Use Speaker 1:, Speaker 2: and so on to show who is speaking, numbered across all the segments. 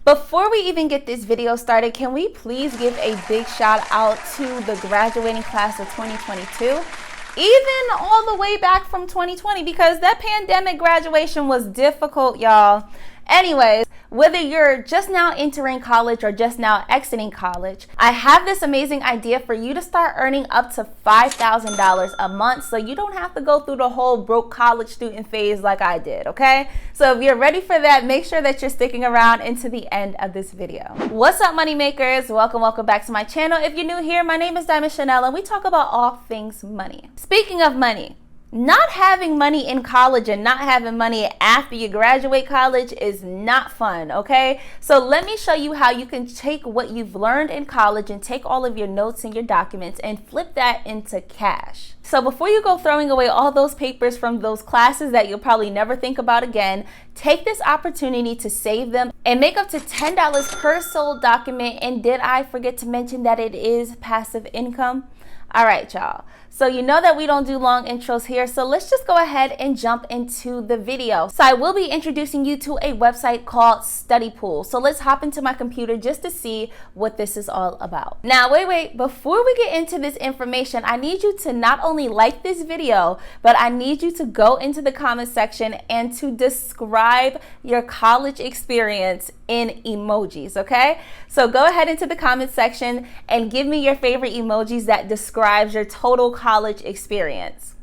Speaker 1: Before we even get this video started, can we please give a big shout out to the graduating class of 2022, even all the way back from 2020, because that pandemic graduation was difficult, y'all. Anyways, whether you're just now entering college or just now exiting college, I have this amazing idea for you to start earning up to $5,000 a month so you don't have to go through the whole broke college student phase like I did, okay? So if you're ready for that, make sure that you're sticking around into the end of this video. What's up, money makers? Welcome back to my channel. If you're new here, my name is Diamond Chanel and we talk about all things money. Speaking of money, not having money in college and not having money after you graduate college is not fun, okay? So let me show you how you can take what you've learned in college and take all of your notes and your documents and flip that into cash. So before you go throwing away all those papers from those classes that you'll probably never think about again, take this opportunity to save them and make up to $10 per sold document. And did I forget to mention that it is passive income? All right, y'all. So you know that we don't do long intros here, so let's just go ahead and jump into the video. So I will be introducing you to a website called Study Pool. So let's hop into my computer just to see what this is all about. Now, wait, before we get into this information, I need you to not only like this video, but I need you to go into the comment section and to describe your college experience in emojis, okay? So go ahead into the comment section and give me your favorite emojis that describes your total college experience.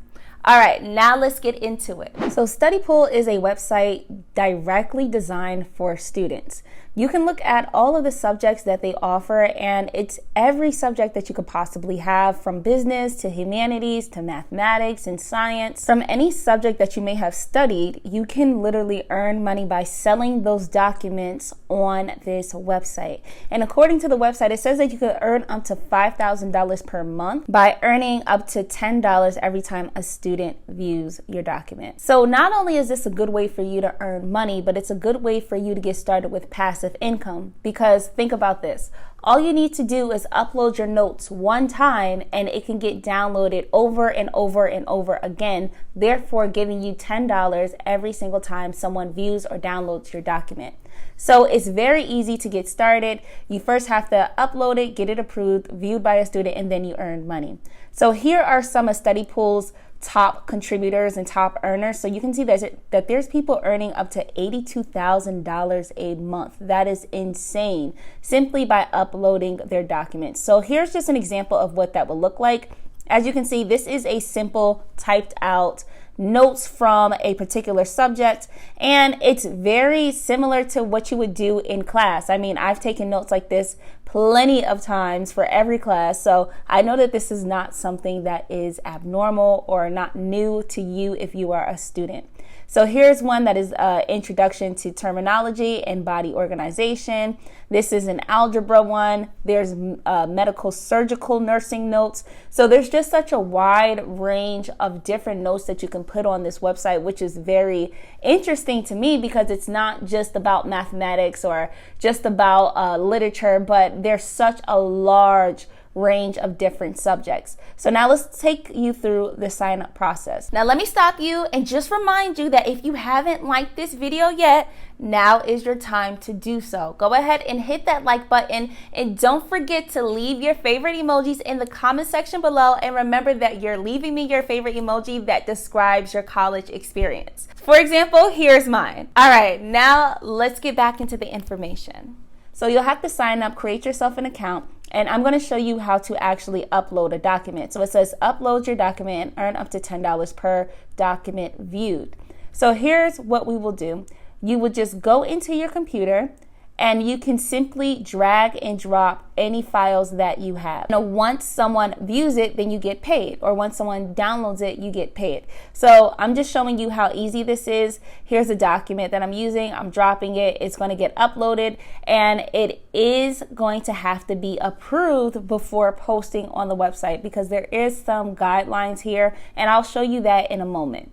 Speaker 1: All right, now let's get into it. So Study Pool is a website directly designed for students. You can look at all of the subjects that they offer, and it's every subject that you could possibly have, from business to humanities to mathematics and science. From any subject that you may have studied, you can literally earn money by selling those documents on this website. And according to the website, it says that you could earn up to $5,000 per month by earning up to $10 every time a student views your document. So not only is this a good way for you to earn money, but it's a good way for you to get started with passive income. Because think about this, all you need to do is upload your notes one time and it can get downloaded over and over and over again, therefore giving you $10 every single time someone views or downloads your document. So it's very easy to get started. You first have to upload it, get it approved, viewed by a student, and then you earn money. So here are some of Study Pool's top contributors and top earners. So you can see that there's people earning up to $82,000 a month. That is insane, simply by uploading their documents. So here's just an example of what that will look like. As you can see, this is a simple typed out notes from a particular subject, and it's very similar to what you would do in class. I mean, I've taken notes like this plenty of times for every class, so I know that this is not something that is abnormal or not new to you if you are a student. So here's one that is introduction to terminology and body organization. This is an algebra one. There's medical surgical nursing notes. So there's just such a wide range of different notes that you can put on this website, which is very interesting to me because it's not just about mathematics or just about literature, but there's such a large range of different subjects. So now let's take you through the sign up process. Now let me stop you and just remind you that if you haven't liked this video yet, now is your time to do so. Go ahead and hit that like button, and don't forget to leave your favorite emojis in the comment section below, and remember that you're leaving me your favorite emoji that describes your college experience. For example, here's mine. All right, now let's get back into the information. So you'll have to sign up, create yourself an account, and I'm going to show you how to actually upload a document. So it says upload your document and earn up to $10 per document viewed. So here's what we will do. You would just go into your computer and you can simply drag and drop any files that you have. Now, once someone views it, then you get paid, or once someone downloads it, you get paid. So I'm just showing you how easy this is. Here's a document that I'm using. I'm dropping it. It's going to get uploaded, and it is going to have to be approved before posting on the website because there is some guidelines here, and I'll show you that in a moment.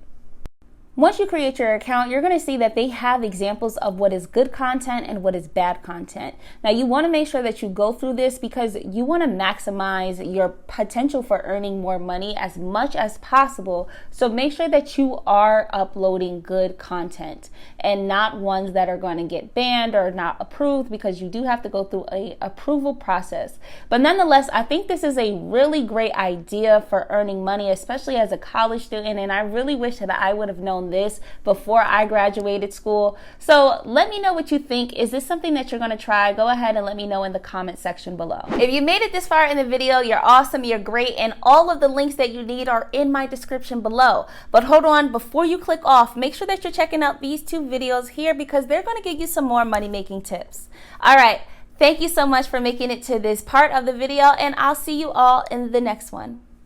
Speaker 1: Once you create your account, you're going to see that they have examples of what is good content and what is bad content. Now, you want to make sure that you go through this because you want to maximize your potential for earning more money as much as possible. So make sure that you are uploading good content and not ones that are going to get banned or not approved, because you do have to go through a approval process. But nonetheless, I think this is a really great idea for earning money, especially as a college student. And I really wish that I would have known this before I graduated school. So let me know what you think. Is this something that you're going to try? Go ahead and let me know in the comment section below. If you made it this far in the video, you're awesome, you're great, and all of the links that you need are in my description below. But hold on, before you click off, make sure that you're checking out these two videos here because they're going to give you some more money making tips. All right, thank you so much for making it to this part of the video, and I'll see you all in the next one.